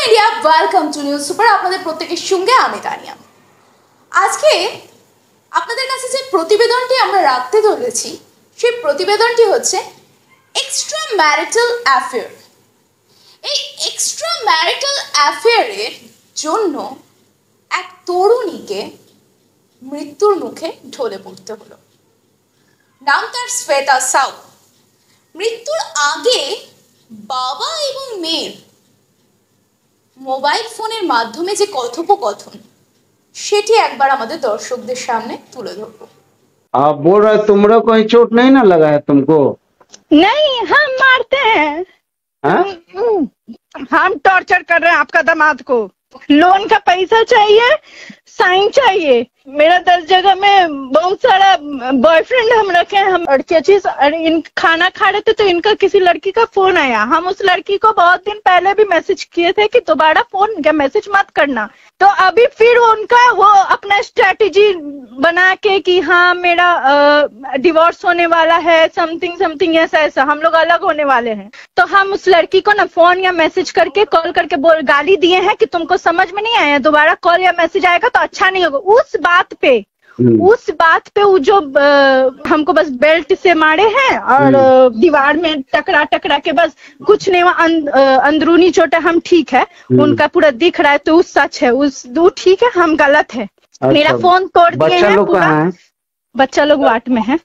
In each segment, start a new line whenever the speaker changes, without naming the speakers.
India, welcome to news super. আপনাদের প্রত্যেকের সঙ্গে আমি তানিয়া। আজকে আপনাদের কাছে যে প্রতিবেদনটি আমরা রাখতে চলেছি সেই প্রতিবেদনটি হচ্ছে এক্সট্রা ম্যারিটাল অ্যাফেয়ার। এই এক্সট্রা ম্যারিটাল অ্যাফেয়ারের জন্য এক তরুণীকে মৃত্যুর মুখে ঢলে পড়তে হলো। নাম তার শ্বেতা সাউ। মৃত্যুর আগে বাবা এবং মেয়ের মোবাইল ফোনের মাধ্যমে যে কথোপকথন সেটি একবার আমাদের দর্শকদের সামনে তুলে ধরবো।
आप बोल रहे तुमरा कोई चोट नहीं ना लगा है तुमको?
नहीं, हम मारते हैं। हम टॉर्चर कर रहे हैं आपका दामाद को। लोन का पैसा चाहिए, साइन चाहिए। मेरा 10 जगह में बहुत सारा बॉयफ्रेंड हम रखे हैं। हम लड़कियां चीज इन खाना खा रहे थे तो इनका किसी लड़की का फोन आया। हम उस लड़की को बहुत दिन पहले भी मैसेज किए थे कि दोबारा फोन या मैसेज मत करना। तो अभी फिर उनका वो अपना स्ट्रेटेजी बना के कि हाँ मेरा डिवोर्स होने वाला है, समथिंग समथिंग ऐसा ऐसा, हम लोग अलग होने वाले हैं। तो हम उस लड़की को ना फोन या मैसेज करके कॉल करके गाली दिए हैं कि तुमको समझ में नहीं आया, दोबारा कॉल या मैसेज आएगा तो अच्छा नहीं होगा। उस बात पे वो जो हमको बस बेल्ट से मारे हैं और दीवार में टकरा टकरा के बस कुछ नहीं, वो अंदरूनी चोट है, हम ठीक है। उनका पूरा दिख रहा है तो उस सच है, वो ठीक है, हम गलत है।
अच्छा,
मेरा फोन तोड़ दिए हैं पूरा। बच्चा लोग वाट में है।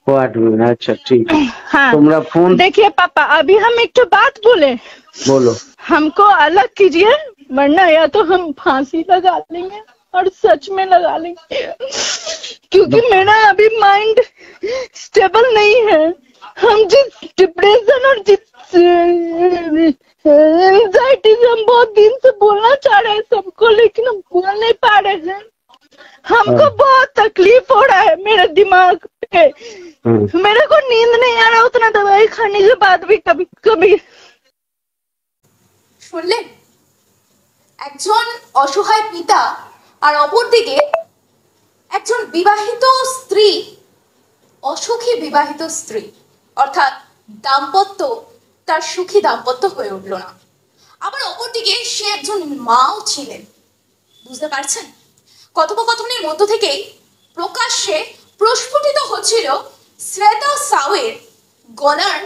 वाट में? अच्छा ठीक है।
हाँ
तुम्हारा फोन
देखिए पापा, अभी हम एक तो बात बोले,
बोलो।
हमको अलग कीजिए वरना या तो हम फांसी लगा लेंगे और सच में लगा लेंगे, क्योंकि मेरा अभी माइंड स्टेबल नहीं है। हम जिस डिप्रेशन और जिस एंजाइटी से हम बहुत दिन से बोलना चाह रहे हैं सबको, लेकिन हम बोल नहीं पा रहे हैं। हमको बहुत तकलीफ हो रहा है मेरे दिमाग पे। मेरे को नींद नहीं आ रहा उतना दवाई खाने के बाद भी कभी कभी।
শুনলেন, একজন অসহায় পিতা আর অপরদিকে একজন বিবাহিত স্ত্রী, অসুখী বিবাহিত স্ত্রী, অর্থাৎ দাম্পত্য তার সুখী দাম্পত্য হয়ে উঠল না। আবার অপরদিকে সে একজন মাও ছিলেন। বুঝতে পারছেন? কথোপকথনের মধ্য থেকেই প্রকাশ্যে প্রস্ফুটিত হচ্ছিল শ্বেতা সাউয়ের গলার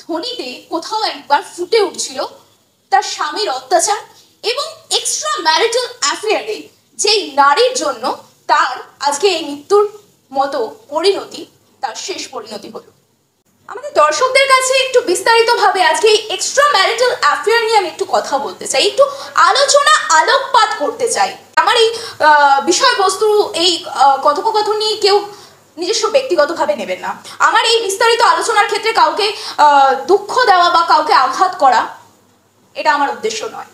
ধ্বনিতে কোথাও একবার ফুটে উঠছিল তার স্বামীর অত্যাচার এবং এক্সট্রা ম্যারিটাল অ্যাফেয়ারে যেই নারীর জন্য তার আজকে এই মৃত্যুর মতো পরিণতি, তার শেষ পরিণতি হলো। আমাদের দর্শকদের কাছে একটু বিস্তারিতভাবে আজকে এই এক্সট্রা ম্যারিটাল অ্যাফেয়ার নিয়ে আমি একটু কথা বলতে চাই, একটু আলোচনা আলোকপাত করতে চাই। আমার এই বিষয়বস্তু, এই কথোপকথন নিয়ে কেউ নিজস্ব ব্যক্তিগতভাবে নেবেন না। আমার এই বিস্তারিত আলোচনার ক্ষেত্রে কাউকে দুঃখ দেওয়া বা কাউকে আঘাত করা এটা আমার উদ্দেশ্য নয়।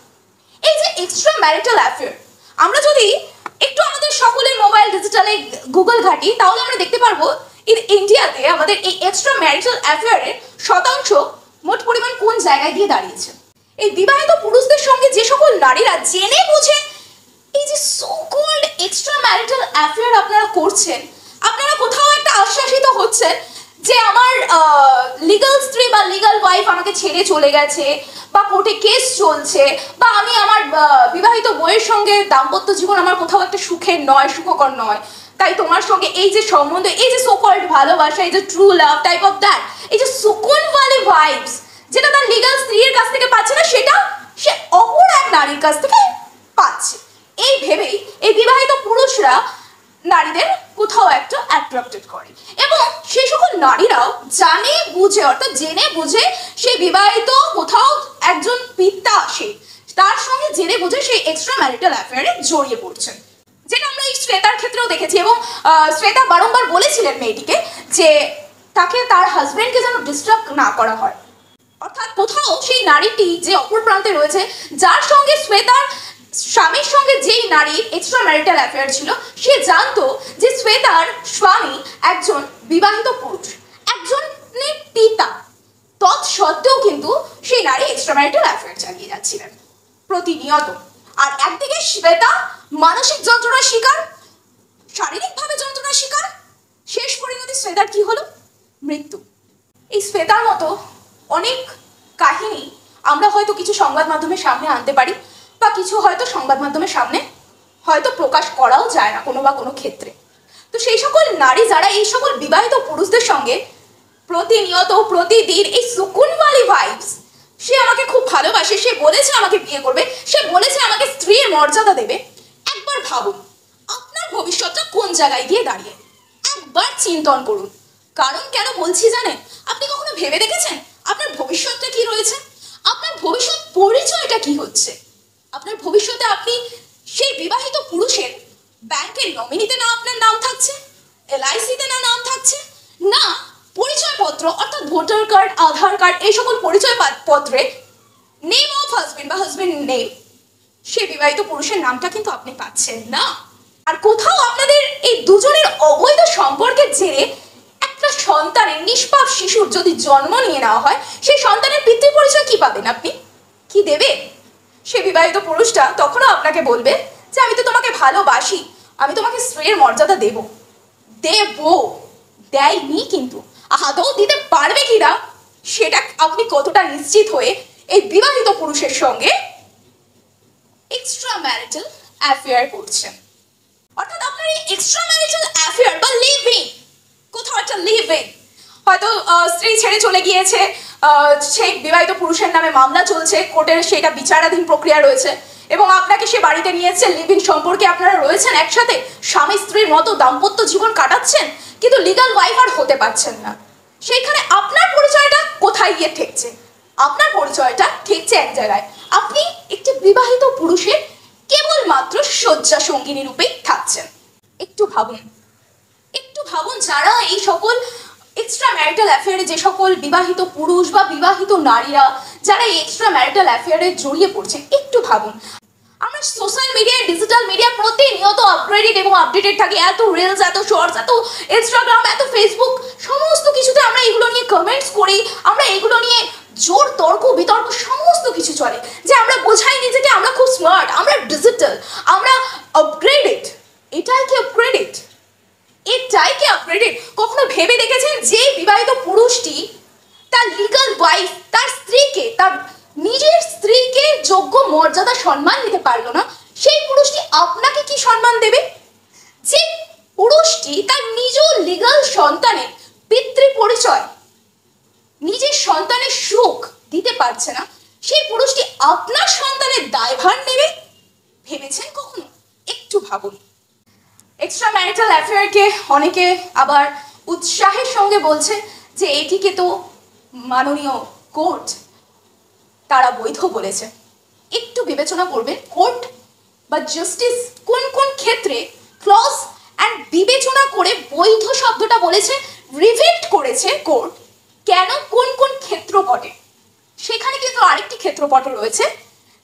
এই যে এক্সট্রা ম্যারিটাল অ্যাফেয়ার, আমরা যদি একটু আমাদের সকলের মোবাইল ডিজিটালে গুগল ঘাঁটি তাহলে আমরা দেখতে পারবো ইন্ডিয়াতে আমাদের এই এক্সট্রা ম্যারিটাল অ্যাফেয়ারের শতাংশ মোট পরিমাণ কোন জায়গায় গিয়ে দাঁড়িয়েছে। এই বিবাহিত পুরুষদের সঙ্গে যে সকল নারীরা জেনে বুঝে এই যে so called extra marital affair আপনারা করছেন, আপনারা কোথাও একটা আশ্বাসিত হচ্ছেন যে আমার লিগ্যাল স্ত্রী বা লিগ্যাল ওয়াইফ আমাকে ছেড়ে চলে গেছে, বা কোর্টে কেস চলছে, বা আমি আমার বিবাহিত বউয়ের সঙ্গে দাম্পত্য জীবন আমার কোথাও একটা সুখের নয়, সুখকর নয়, তাই তোমার সঙ্গে এই যে সম্বন্ধ, এই যে সো কল্ড ভালোবাসা, এই যে true love type of that, এই যে সুকুনওয়ালি ভাইবস যেটা তার লিগ্যাল স্ত্রীর কাছ থেকে পাচ্ছে না, সেটা সে অপর এক নারীর কাছ থেকে পাচ্ছে। এই ভেবেই এই বিবাহিত পুরুষরা নারীদের কোথাও একটা অ্যাট্রাক্টেড করে এবং সেই সকল নারীরাও জানে বুঝে, অর্থাৎ জেনে বুঝে সেই বিবাহিত কোথাও একজন পিতা আসে, তার সঙ্গে জেনে বুঝে সেই এক্সট্রা ম্যারিটাল অ্যাফেয়ারে জড়িয়ে পড়ছেন, যেটা আমরা এই শ্বেতার ক্ষেত্রেও দেখেছি। এবং শ্বেতা বারংবার বলেছিলেন মেয়েটিকে যে তাকে তার হাজবেন্ডকে যেন ডিস্টার্ব না করা হয়। অর্থাৎ কোথাও সেই নারীটি যে অপর প্রান্তে রয়েছে, যার সঙ্গে শ্বেতার স্বামীর সঙ্গে যেই নারীর এক্সট্রা ম্যারিটাল অ্যাফেয়ার ছিল, সে জানতো যে শ্বেতার স্বামী একজন বিবাহিত পুরুষ, একজন পিতা, তৎসত্ত্বেও কিন্তু সেই নারী এক্সট্রা ম্যারিটাল অ্যাফেয়ার চালিয়ে যাচ্ছিলেন প্রতিনিয়ত। আর একদিকে শ্বেতা মানসিক যন্ত্রণার শিকার, শারীরিকভাবে যন্ত্রণার শিকার। শেষ পরিণতি শ্বেতার কি হলো? মৃত্যু। এই শ্বেতার মতো অনেক কাহিনী আমরা হয়তো কিছু সংবাদ মাধ্যমের সামনে আনতে পারি, বা কিছু হয়তো সংবাদ মাধ্যমের সামনে হয়তো প্রকাশ করাও যায় না কোনো বা কোনো ক্ষেত্রে। তো সেই সকল নারী যারা এই সকল বিবাহিত পুরুষদের সঙ্গে প্রতিনিয়ত প্রতিদিন এই সুকুনওয়ালি ভাইবস, সে আমাকে খুব ভালোবাসে, সে বলেছে আমাকে বিয়ে করবে, সে বলেছে আমাকে স্ত্রীর মর্যাদা দেবে, একবার ভাবুন আপনার ভবিষ্যৎটা কোন জায়গায় গিয়ে দাঁড়িয়ে। একবার চিন্তন করুন। কারণ কেন বলছি জানেন? আপনি কখনো ভেবে দেখেছেন আপনার ভবিষ্যৎটা কি রয়েছে? আপনার ভবিষ্যৎ পরিচয়টা কি হচ্ছে? আপনার ভবিষ্যতে আপনি সেই বিবাহিত পুরুষের ব্যাংকের নমিনিতে না আপনার নাম থাকছে, LIC-তে না নাম থাকছে, না পরিচয়পত্র অর্থাৎ ভোটার কার্ড, আধার কার্ড, এই সকল পরিচয় পত্রে নেম অফ হাজবেন্ড বা হাজবেন্ড নেম, সেই বিবাহিত পুরুষের নামটা কিন্তু আপনি পাচ্ছেন না। আর কোথাও আপনাদের এই দুজনের অবৈধ সম্পর্কের জেরে একটা সন্তানের, নিষ্পাপ শিশুর যদি জন্ম নিয়ে নেওয়া হয়, সেই সন্তানের পিতৃ পরিচয় কি পাবেন আপনি? কি দেবে? সে বিবাহিত পুরুষটা তখনও আপনাকে বলবে যে আমি তো তোমাকে ভালোবাসি, আমি তোমাকে স্ত্রীর মর্যাদা দেব। দেয়নি, কিন্তু আদৌ দিতে পারবে কিনা সেটা আপনি কতটা নিশ্চিত হয়ে এই বিবাহিত পুরুষের সঙ্গে এক্সট্রা ম্যারিটাল অ্যাফেয়ার করছেন। অর্থাৎ আপনার এই এক্সট্রা ম্যারিটাল অ্যাফেয়ার বা লিভিং, কোথাও একটা লিভিং, হয়তো স্ত্রী ছেড়ে চলে গিয়েছে, সেই বিবাহিত পুরুষের নামে মামলা চলছে, কোর্টের সেটা বিচারাধীন প্রক্রিয়া রয়েছে, এবং আপনাকে সে বাড়িতে নিয়েছে, লিভিং সম্পর্কে আপনারা রয়েছেন একসাথে, স্বামী স্ত্রীর মতো দাম্পত্য জীবন কাটাচ্ছেন, কিন্তু লিগাল ওয়াইফ আর হতে পারছেন না। সেইখানে আপনার পরিচয়টা কোথায় গিয়ে ঠেকছে? আপনার পরিচয়টা ঠেকছে এক জায়গায়, আপনি একটি বিবাহিত পুরুষের কেবলমাত্র শয্যা সঙ্গিনী রূপেই থাকছেন। একটু ভাবুন, একটু ভাবুন, যারা এই সকল এক্সট্রা ম্যারিটাল অ্যাফেয়ারে, যে সকল বিবাহিত পুরুষ বা বিবাহিত নারীরা যারা এই এক্সট্রা ম্যারিটাল অ্যাফেয়ারে জড়িয়ে পড়ছে, একটু ভাবুন। আমরা সোশ্যাল মিডিয়া, ডিজিটাল মিডিয়া প্রতিনিয়ত আপগ্রেডেড এবং আপডেটেড থাকি, এত রিলস, এত শর্টস, এত ইনস্টাগ্রাম, এত ফেসবুক, সমস্ত কিছুতে আমরা এগুলো নিয়ে কমেন্টস করি, আমরা এগুলো নিয়ে জোর তর্ক বিতর্ক সমস্ত কিছু চলে, যে আমরা বোঝাই নিজেকে আমরা খুব স্মার্ট, আমরা ডিজিটাল, আমরা আপগ্রেডেড। এটাই কি আপগ্রেডেড? এটাই কি আপগ্রেডেড? কখনো ভেবে দেখেছেন যে বিবাহিত পুরুষটি তার লিগাল ওয়াইফ, তার স্ত্রীকে, তার নিজের স্ত্রীকে যোগ্য মর্যাদা সম্মান দিতে পারলো না, সেই পুরুষটি আপনাকে কি সম্মান দেবে? যে পুরুষটি তার নিজ লিগাল সন্তানের পিতৃ পরিচয়, নিজের সন্তানের সুখ দিতে পারছে না, সেই পুরুষটি আপনার সন্তানের দায়ভার নেবে? ভেবেছেন কখনো? একটু ভাবুন। এক্সট্রা ম্যারিটাল অ্যাফেয়ারকে অনেকে আবার উৎসাহের সঙ্গে বলছে যে এটিকে তো মাননীয় কোর্ট তারা বৈধ বলেছে। একটু বিবেচনা করবেন, কোর্ট বা জাস্টিস কোন কোন ক্ষেত্রে ক্লজ অ্যান্ড বিবেচনা করে বৈধ শব্দটা বলেছে, রিভেক্ট করেছে কোর্ট, কেন কোন কোন ক্ষেত্রপটে। সেখানে কিন্তু আরেকটি ক্ষেত্রপট রয়েছে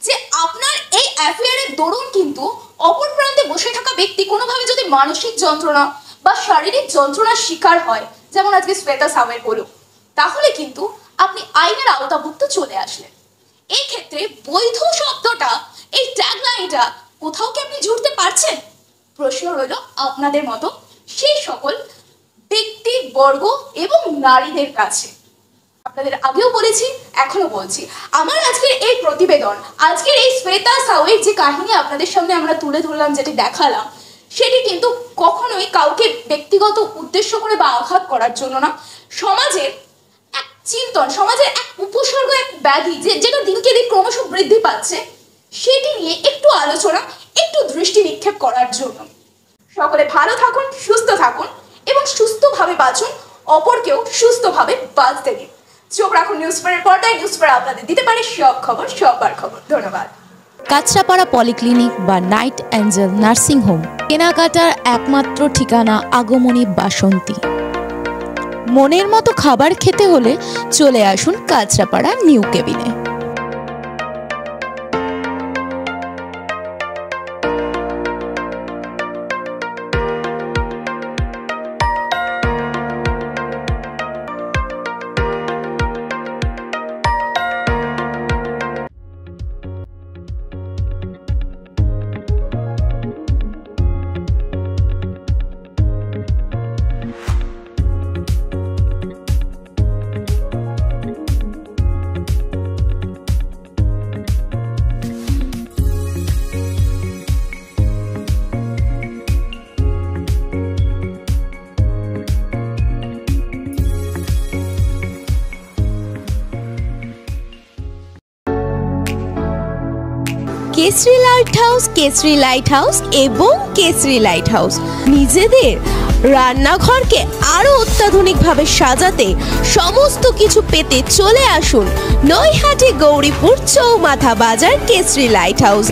যে আপনার এই অ্যাফেয়ারের দরুন কিন্তু অপর প্রান্তে বসে থাকা ব্যক্তি কোনোভাবে যদি মানসিক যন্ত্রণা বা শারীরিক যন্ত্রণার শিকার হয়, যেমন আজকে শ্বেতা সামের হলো, তাহলে কিন্তু আপনি আইনের আওতাভুক্ত চলে আসলেন। এই ক্ষেত্রে বৈধ শব্দটা, এই ট্যাগলাইনটা কোথাও কি আপনি জুড়তে পারছেন? প্রশ্ন রইল আপনাদের মতো সেই সকল ব্যক্তি বর্গ এবং নারীদের কাছে। আপনাদের আগেও বলেছি, এখনো বলছি, আমার আজকের এই প্রতিবেদন, আজকের এই শ্বেতা সাউয়ের যে কাহিনী আপনাদের সামনে আমরা তুলে ধরলাম, যেটি দেখালাম, সেটি কিন্তু কখনোই কাউকে ব্যক্তিগত উদ্দেশ্য করে বা আঘাত করার জন্য না। সমাজের এক চিন্তন, সমাজের এক উপসর্গ, এক ব্যাধি যেটা দিনকে দিন ক্রমশ বৃদ্ধি পাচ্ছে, সেটি নিয়ে একটু আলোচনা, একটু দৃষ্টি নিক্ষেপ করার জন্য। সকলে ভালো থাকুন, সুস্থ থাকুন এবং সুস্থভাবে বাঁচুন, অপরকেও সুস্থভাবে বাঁচতে দিন। চোখ রাখুন নিউজপেপারের পর্দায়। নিউজপেপার আপনাদের দিতে পারে সব খবর, সববার খবর। ধন্যবাদ।
কাঁচরাপাড়া পলিক্লিনিক বা নাইট অ্যাঞ্জেল নার্সিং হোম, কেনাকাটার একমাত্র ঠিকানা আগমনী বাসন্তী। মনের মতো খাবার খেতে হলে চলে আসুন কাঁচরাপাড়া নিউ কেবিনে। Kesari light house, Kesari light house এবং কেসরি লাইট হাউস নিজেদের রান্নাঘরকে আরো অত্যাধুনিকভাবে সাজাতে সমস্ত কিছু পেতে চলে আসুন নৈহাটি গৌরীপুর চৌমাথা বাজার কেসরি লাইট হাউস।